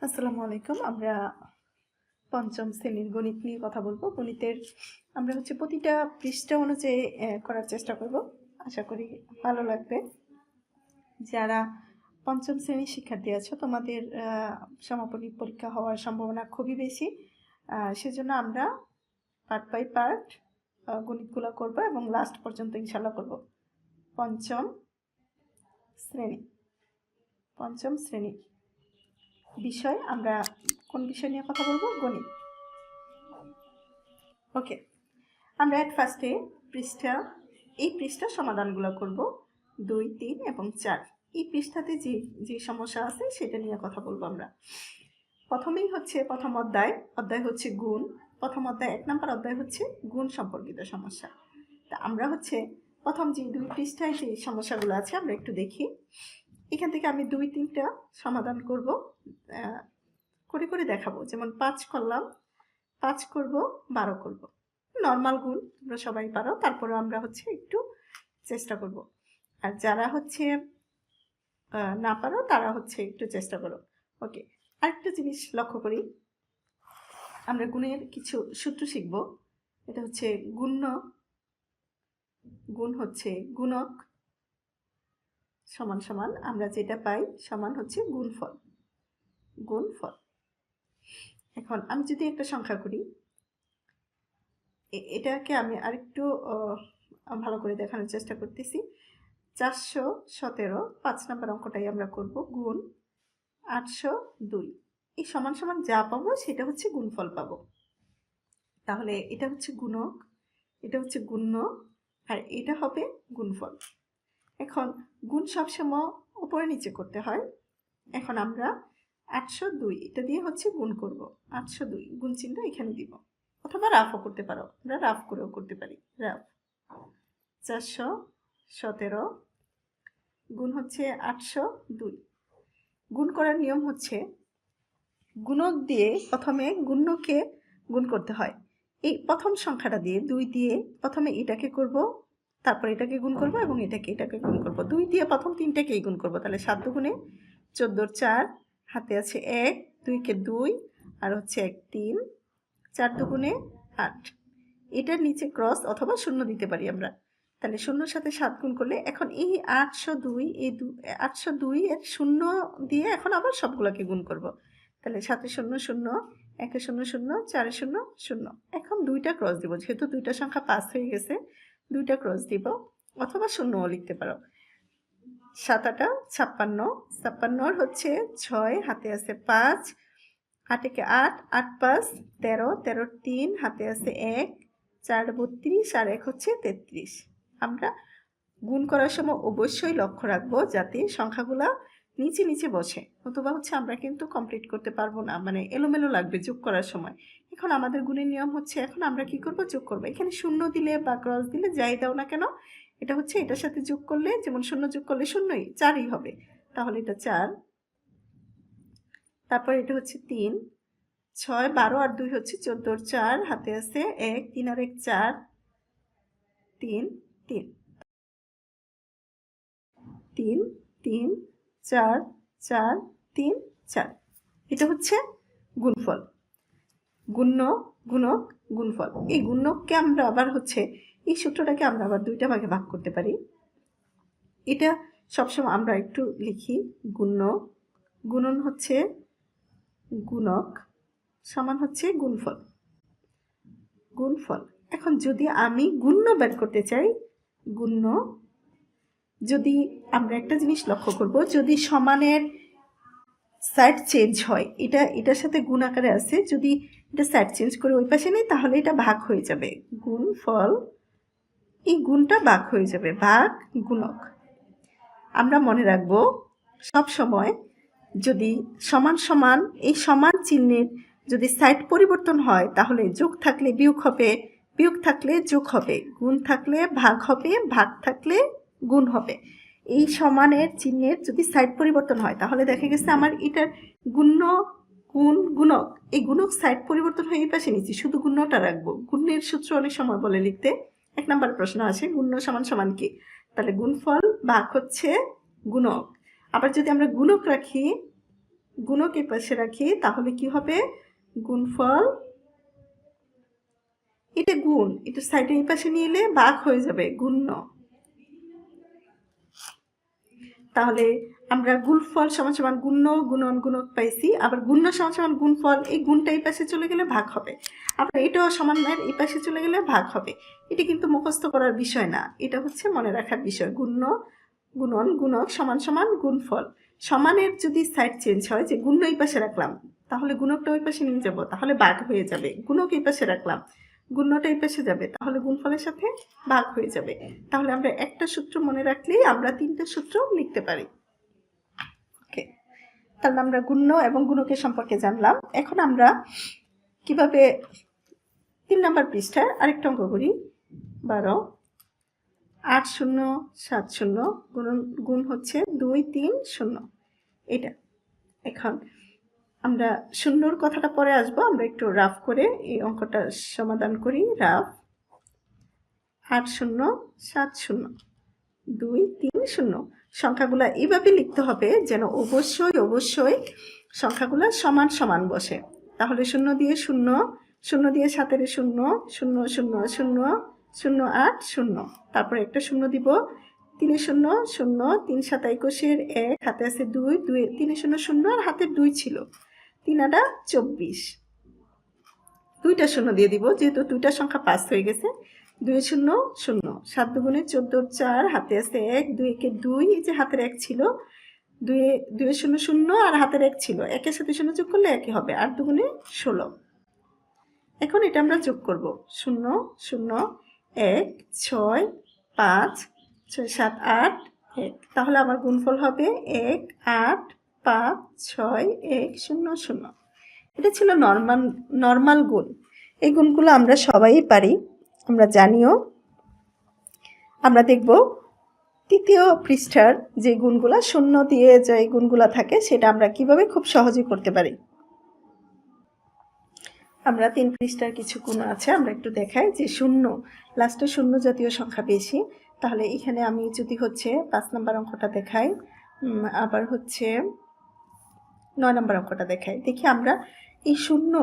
আসসালামু আলাইকুম। আমরা পঞ্চম শ্রেণীর গণিত নিয়ে কথা বলবো। গণিতের আমরা প্রতিটা পৃষ্ঠা অনুযায়ী করার চেষ্টা করব। আশা করি ভালো লাগবে। যারা পঞ্চম শ্রেণীর শিক্ষার্থী আছো, তোমাদের সমাপনী পরীক্ষা হওয়ার সম্ভাবনা খুবই বেশি। সেজন্য আমরা পার্ট বাই পার্ট গণিতগুলো করব এবং লাস্ট পর্যন্ত ইনশাল্লাহ করব। পঞ্চম শ্রেণী বিষয় আমরা কোন বিষয় নিয়ে কথা বলবো? গণিত। ওকে, আমরা এট ফার্স্টে এই পৃষ্ঠার সমাধানগুলো করব 2, 3 এবং 4। এই পৃষ্ঠাতে যে সমস্যা আছে সেটা নিয়ে কথা বলবো আমরা। প্রথমেই প্রথম অধ্যায় হচ্ছে গুণ। প্রথম অধ্যায় 1 নম্বর অধ্যায় হচ্ছে গুণ সম্পর্কিত সমস্যা। তা আমরা প্রথম যে 2 পৃষ্ঠায় যে সমস্যাগুলো আছে আমরা একটু দেখি। এখান থেকে আমি 2-3টা সমাধান করব, করে দেখাবো। যেমন 5 করলাম, 5 করব, 12 করব। নর্মাল গুণ তোমরা সবাই পারো, তারপরে আমরা একটু চেষ্টা করব। আর যারা না পারো তারা একটু চেষ্টা করো। ওকে, আরেকটা জিনিস লক্ষ্য করি, আমরা গুণের কিছু সূত্র শিখব। এটা গুণ গুণক সমান সমান আমরা যেটা পাই সমান গুণফল। এখন আমি যদি একটা সংখ্যা করি, এটাকে আমি আরেকটু ভালো করে দেখানোর চেষ্টা করতেছি। 417, 5 নম্বর অঙ্কটাই আমরা করব, গুণ 802। এই সমান সমান যা পাবো সেটা গুণফল পাবো। তাহলে এটা গুণক, এটা গুণ্য, আর এটা হবে গুণফল। এখন গুণ সবসময় উপরে নিচে করতে হয়। এখন আমরা 802 এটা দিয়ে গুণ করব। 802 গুণ চিহ্ন এখানে দিব, অথবা রাফও করতে পারো, আমরা রাফ করেও করতে পারি। রাফ 417 গুণ 802। গুণ করার নিয়ম গুণক দিয়ে প্রথমে গুণ্যকে গুণ করতে হয়। এই প্রথম সংখ্যাটা দিয়ে 2 দিয়ে প্রথমে এটাকে করব, তারপর এটাকে গুণ করব এবং এটাকে গুণ করব। 2 দিয়ে প্রথম 3টাকেই গুণ করব। তাহলে 7 দুগুণে 14, 4 হাতে আছে 1, 2 কে 2 আর 1 3, 4 দুগুণে 8। এটার নিচে ক্রস অথবা শূন্য দিতে পারি আমরা। তাহলে শূন্যর সাথে 7 গুণ করলে এখন এই 802, এই 802 এর শূন্য দিয়ে এখন আবার সবগুলোকে গুণ করব। তাহলে 7 0 0, 1 0 0, 4 0 0। এখন 2টা ক্রস দিব, যেহেতু 2টা সংখ্যা পাস হয়ে গেছে 2টা ক্রস দিব, অথবা শূন্যও লিখতে পারো। 7 8 56, 56 6 হাতে আছে 5, 8 একে 8, 8 5 13, 13 3 হাতে আছে 1, 4 32 আর 1 33। আমরা গুণ করার সময় অবশ্যই লক্ষ্য রাখবো যাতে সংখ্যাগুলা নিচে নিচে বসে, অথবা আমরা কিন্তু কমপ্লিট করতে পারবো না, মানে এলোমেলো লাগবে যোগ করার সময়। এখন আমাদের গুণের নিয়ম এখন আমরা কি করব? যোগ করব। এখানে শূন্য দিলে বা ক্রস দিলে যাই দাও না কেন, এটা এটার সাথে যোগ করলে, যেমন শূন্য যোগ করলে শূন্যই 4ই হবে, তাহলে এটা 4। তারপর এটা 3, 6 12 আর 2 14, 4 হাতে আছে 1, 3 আর 1 4, 3 3 3 3 4 4 3 4। এটা গুণফল। গুণক গুণফল। এই গুণককে আমরা আবার এই সূত্রটাকে আমরা আবার 2টা ভাগে ভাগ করতে পারি। এটা সবসময় আমরা একটু লিখি, গুণন গুণক সমান গুণফল। এখন যদি আমি গুণ্য বের করতে চাই, যদি আমরা একটা জিনিস লক্ষ্য করব, যদি সমানের সাইড চেঞ্জ হয়, এটার সাথে গুণ আকারে আছে, যদি এটা সাইড চেঞ্জ করে ওই পাশে নেই তাহলে এটা ভাগ হয়ে যাবে। গুণফল, এই গুণটা ভাগ হয়ে যাবে, ভাগ গুণক। আমরা মনে রাখবো সব সময় যদি সমান সমান, এই সমান চিহ্নের যদি সাইড পরিবর্তন হয় তাহলে যোগ থাকলে বিয়োগ হবে, বিয়োগ থাকলে যোগ হবে, গুণ থাকলে ভাগ হবে, ভাগ থাকলে গুণ হবে। এই সমানের চিহ্নের যদি সাইড পরিবর্তন হয় তাহলে দেখা গেছে আমার এটার গুণক, এই গুণক সাইড পরিবর্তন হয়ে এই পাশে নিচ্ছি, শুধু গুণ্যটা রাখবো। গুণের সূত্র অনেক সময় বলে লিখতে, 1 নম্বর প্রশ্ন আসে গুণ্য সমান সমান কি, তাহলে গুণফল ভাগ গুণক। আবার যদি আমরা গুণক রাখি, গুণক এই পাশে রাখি, তাহলে কি হবে? গুণফল, এটা গুণ, এটা সাইডে এই পাশে নিয়ে এলে ভাগ হয়ে যাবে, গুণ্য। তাহলে আমরা গুণফল সমান সমান গুণ্য গুণন গুণক পাইছি, আবার গুণ্য সমান সমান গুণফল, এই গুণটা এই পাশে চলে গেলে ভাগ হবে, আবার এটাও সমন্বয়ের এই পাশে চলে গেলে ভাগ হবে। এটা কিন্তু মুখস্থ করার বিষয় না, এটা হচ্ছে মনে রাখার বিষয়। গুণ্য গুণন গুণক সমান সমান গুণফল। সমানের যদি সাইড চেঞ্জ হয়, যে গুণ্য এই পাশে রাখলাম, তাহলে গুণকটা ওই পাশে নিয়ে যাব, তাহলে ভাগ হয়ে যাবে। গুণক এই পাশে রাখলাম, গুণ্যটা এই পাশে যাবে, তাহলে গুণফলের সাথে ভাগ হয়ে যাবে। তাহলে আমরা একটা সূত্র মনে রাখলেই আমরা তিনটা সূত্র লিখতে পারি। ওকে, তাহলে আমরা গুণ্য এবং গুণকের সম্পর্কে জানলাম। এখন আমরা কিভাবে 3 নম্বর পৃষ্ঠার আরেকটা অঙ্ক করি। 12 8 0 7 0 গুণ হচ্ছে 2 3 0, এটা। এখন আমরা শূন্যর কথাটা পরে আসবো, আমরা একটু রাফ করে এই অঙ্কটা সমাধান করি। রাফ 8 0 7 0 2 3 0। সংখ্যাগুলো এইভাবে লিখতে হবে যেন অবশ্যই সংখ্যাগুলো সমান সমান বসে। তাহলে 0 দিয়ে 0, 0 দিয়ে 7 0, 0 0 0 0 8 0, তারপরে একটা 0 দিব, 3 0 0, 3 7 21, 1 হাতে আছে 2, 2 3 0 0 আর হাতে 2 ছিল, 3 8 24, দুইটা 0 দিয়ে দিব যেহেতু দুইটা সংখ্যা 5 হয়ে গেছে। 2 0 0, 7 দুগুণে 14 4, হাতে আছে 1, 2 একে 2, এই যে হাতের 1 ছিল, 2 0 0 আর হাতের 1 ছিল, 1 এর সাথে 0 যোগ করলে 1 হবে, 8 দুগুণে 16। এখন এটা আমরা যোগ করব, 0 0 1 6 5 6 7 8 1, তাহলে আমার গুণফল হবে 1 8 5 6 1 0 0। এটা ছিল নর্মাল গুণ। এই গুণগুলো আমরা সবাই পারি, আমরা জানিও। আমরা দেখব তৃতীয় পৃষ্ঠার যে গুণগুলো শূন্য দিয়ে যে গুণগুলো থাকে সেটা আমরা কিভাবে খুব সহজেই করতে পারি। আমরা 3 পৃষ্ঠার কিছু গুণ আছে, আমরা একটু দেখাই। যে শূন্য, লাস্টে শূন্য জাতীয় সংখ্যা বেশি, তাহলে এখানে আমি যদি হচ্ছে 5 নম্বর অঙ্কটা দেখাই, আবার হচ্ছে 9 নম্বর অঙ্কটা দেখাই, দেখি আমরা এই শূন্য,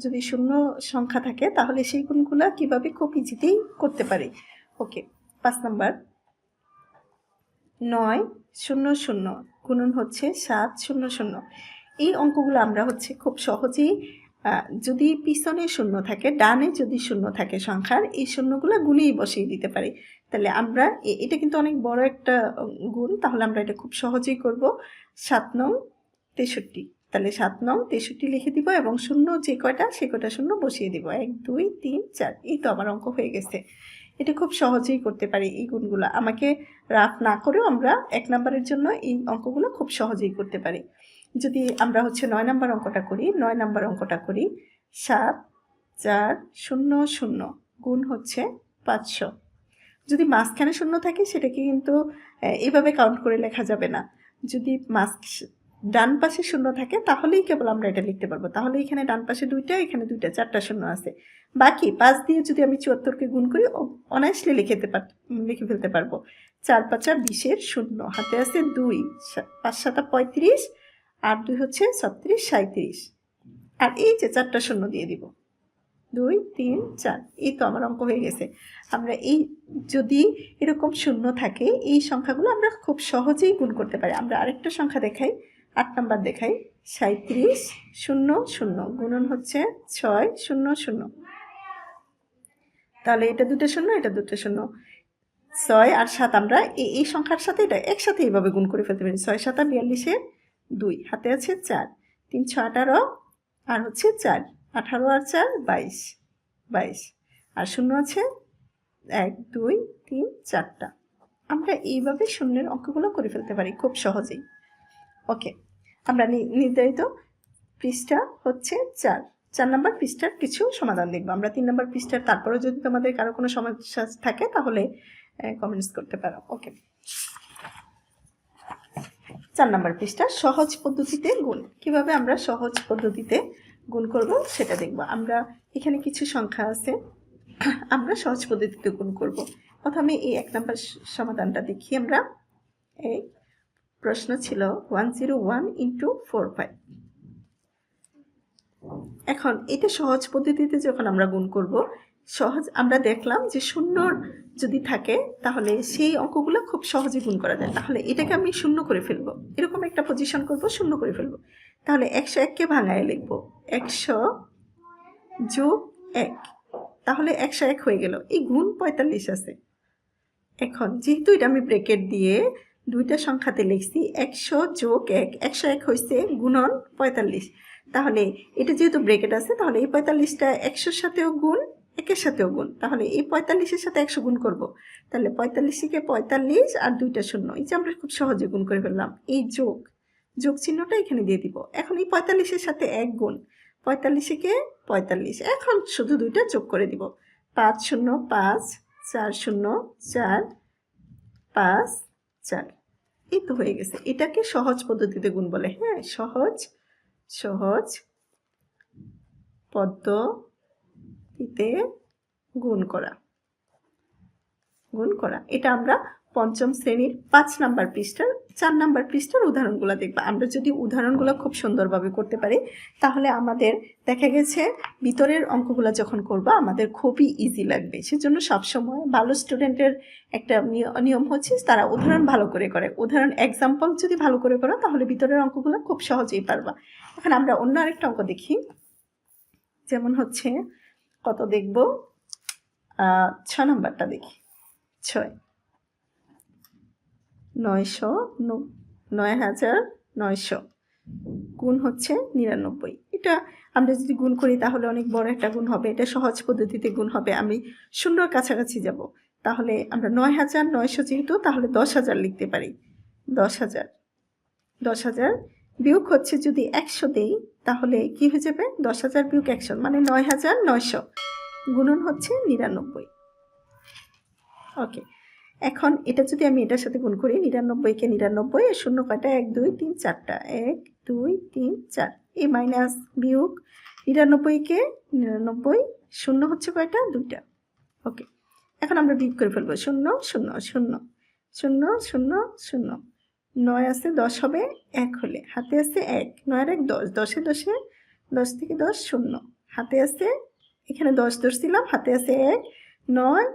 যদি শূন্য সংখ্যা থাকে তাহলে সেই গুণগুলো কিভাবে খুব ইজিতেই করতে পারি। ওকে, 5 নম্বর 9 0 0 গুণন হচ্ছে 7 0 0। এই অঙ্কগুলো আমরা হচ্ছে খুব সহজেই, যদি পিছনে শূন্য থাকে, ডানে যদি শূন্য থাকে সংখ্যার, এই শূন্যগুলো গুণেই বসিয়ে দিতে পারি। তাহলে আমরা এটা কিন্তু অনেক বড় একটা গুণ, তাহলে আমরা এটা খুব সহজেই করব। 7 9 63, তাহলে 7 9 63 লিখে দিব এবং শূন্য যে কয়টা সে কয়টা শূন্য বসিয়ে দিব, 1 2 3 4। এই তো আমার অঙ্ক হয়ে গেছে। এটা খুব সহজেই করতে পারি এই গুণগুলো, আমাকে রাফ না করেও আমরা 1 নম্বরের জন্য এই অঙ্কগুলো খুব সহজেই করতে পারি। যদি আমরা হচ্ছে 9 নম্বর অঙ্কটা করি, 9 নম্বর অঙ্কটা করি, 7 4 0 0 গুণ হচ্ছে 500। যদি মাঝখানে শূন্য থাকে সেটাকে কিন্তু এভাবে কাউন্ট করে লেখা যাবে না। যদি ডান পাশে শূন্য থাকে তাহলেই কেবল আমরা এটা লিখতে পারবো। তাহলে এখানে ডান পাশে 2টা, এখানে 2টা, 4টা শূন্য আছে। বাকি 5 দিয়ে যদি আমি 74কে গুণ করি অনায়াসলি লিখে ফেলতে পারবো। 4 5 20 শূন্য, হাতে আছে 2, 5 7 35, 8 2 হচ্ছে 36 37, আর এই যে 4টা শূন্য দিয়ে দিব, 2 3 4। এই তো আমার অঙ্ক হয়ে গেছে। আমরা এই যদি এরকম শূন্য থাকে এই সংখ্যাগুলো আমরা খুব সহজেই গুণ করতে পারি। আমরা আরেকটা সংখ্যা দেখাই, 8 নম্বর দেখাই, 37 0 0 গুণন হচ্ছে 6 0 0। তাহলে এটা 2টা শূন্য, এটা 2টা শূন্য, 6 আর 7 আমরা এই সংখ্যার সাথে এটা একসাথে এইভাবে গুণ করে ফেলতে পারি। 6 7 42, 2 হাতে আছে 4, 3 6 18 আর হচ্ছে 4, 18 আর 4 22 22, আর শূন্য আছে 1 2 3 4টা। আমরা এইভাবে শূন্যের অঙ্কগুলো করে ফেলতে পারি খুব সহজেই। ওকে, আমরা নির্ধারিত পৃষ্ঠা হচ্ছে 4 নম্বর পৃষ্ঠার কিছু সমাধান দেখব আমরা। 3 নম্বর পৃষ্ঠার তারপরেও যদি তোমাদের কারো কোনো সমস্যা থাকে তাহলে কমেন্টস করতে পারো। ওকে, 4 নম্বর পৃষ্ঠা সহজ পদ্ধতিতে গুণ। কিভাবে আমরা সহজ পদ্ধতিতে গুণ করব সেটা দেখব আমরা। এখানে কিছু সংখ্যা আছে, আমরা সহজ পদ্ধতিতে গুণ করব। প্রথমে এই 1 নম্বর সমাধানটা দেখি আমরা। এই প্রশ্ন ছিল 101 ইন্টু 45। এখন এটা সহজ পদ্ধতিতে যখন আমরা গুণ করব, আমরা দেখলাম যে শূন্য যদি থাকে তাহলে সেই অঙ্কগুলো খুব সহজে গুণ করা যায়। তাহলে এটাকে আমি শূন্য করে ফেলবো, এরকম একটা পজিশন করব, শূন্য করে ফেলবো। তাহলে 101কে ভাঙায় লিখব 100 যোগ 1, তাহলে 101 হয়ে গেল। এই গুণ 45 আছে। এখন যেহেতু এটা আমি ব্র্যাকেট দিয়ে দুইটা সংখ্যাতে লিখছি, 100 যোগ 1, 101 হয়েছে গুণন 45। তাহলে এটা যেহেতু ব্র্যাকেট আছে, তাহলে এই 45টা 100-র সাথেও গুণ, 1-এর সাথেও গুণ। তাহলে এই 45-এর সাথে 100 গুণ করব, তাহলে 45-কে 45 আর দুইটা শূন্য, এই যে আমরা খুব সহজে গুণ করে ফেললাম। এই যোগ চিহ্নটা এখানে দিয়ে দিব। এখন এই 45-এর সাথে 1 গুণ, 45-কে 45, এখন শুধু দুইটা যোগ করে দিব। 5 0 5, 4 0 4, 5 4, এই তো হয়ে গেছে। এটাকে সহজ পদ্ধতিতে গুণ বলে। হ্যাঁ, সহজ পদ্ধতিতে গুণ করা। এটা আমরা পঞ্চম শ্রেণীর 5 নাম্বার পৃষ্ঠার 4 নাম্বার পৃষ্ঠার উদাহরণগুলো দেখব। আমরা যদি উদাহরণগুলো খুব সুন্দরভাবে করতে পারি, তাহলে আমাদের দেখা গেছে ভিতরের অঙ্কগুলো যখন করব আমাদের খুবই ইজি লাগবে। সেজন্য সবসময় ভালো স্টুডেন্টের একটা নিয়ম হচ্ছে তারা উদাহরণ ভালো করে করে। উদাহরণ এক্সাম্পল যদি ভালো করে করো, তাহলে ভিতরের অঙ্কগুলো খুব সহজেই পারবা। এখন আমরা অন্য আরেকটা অঙ্ক দেখি। যেমন হচ্ছে কত দেখব, 6 নাম্বারটা দেখি। 6 9900 গুণ হচ্ছে 99। এটা আমরা যদি গুণ করি তাহলে অনেক বড় একটা গুণ হবে। এটা সহজ পদ্ধতিতে গুণ হবে। আমি শূন্যর কাছাকাছি যাব, তাহলে আমরা 9900 যেহেতু, তাহলে 10,000 লিখতে পারি। 10,000 বিয়োগ হচ্ছে যদি 100 দেই, তাহলে কি হয়ে যাবে, 10,000 বিয়োগ 100 মানে 9900 গুণন হচ্ছে 99। ওকে, এখন এটা যদি আমি এটার সাথে গুণ করি, 99কে 99, এর শূন্য কয়টা, 1 2 3 4টা, 1 2 3 4, এই মাইনাস বিয়োগ 99কে 99, শূন্য হচ্ছে কয়টা, 2টা। ওকে, এখন আমরা বিয়োগ করে ফেলবো। 0 0 0 0 0 0, 9 আছে 10 হবে 1 হলে, হাতে আছে 1, 9 আর 1 10, 10-এ 10-এ 10 থেকে 10 0, হাতে আছে এখানে 10 ধরছিলাম, হাতে আছে 1, 9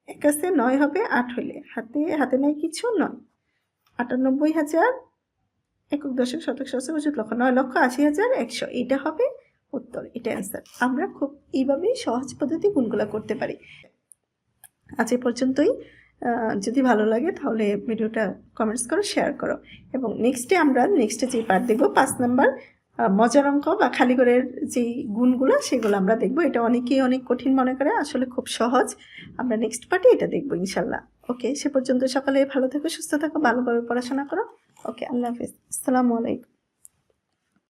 1 আছে 9 হবে 8 হলে, হাতে নাই কিছু, 9 98,000 একক দশক শতক সহস্র অযুত লক্ষ, 9,80,100, এটা হবে উত্তর, এটা অ্যান্সার। আমরা খুব এইভাবেই সহজ পদ্ধতি গুণগুলা করতে পারি। আজ এ পর্যন্তই। যদি ভালো লাগে তাহলে ভিডিওটা কমেন্টস করো, শেয়ার করো, এবং নেক্সটে যে পার্ট দেখবো 5 নাম্বার মজার অঙ্ক বা খালিঘরের যেই গুণগুলো সেগুলো আমরা দেখবো। এটা অনেকেই অনেক কঠিন মনে করে, আসলে খুব সহজ। আমরা নেক্সট পার্টে এটা দেখবো ইনশাল্লাহ। ওকে, সে পর্যন্ত সকালে ভালো থেকো, সুস্থ থাকো, ভালোভাবে পড়াশোনা করো। ওকে, আল্লাহ হাফিজ, আসসালামু আলাইকুম।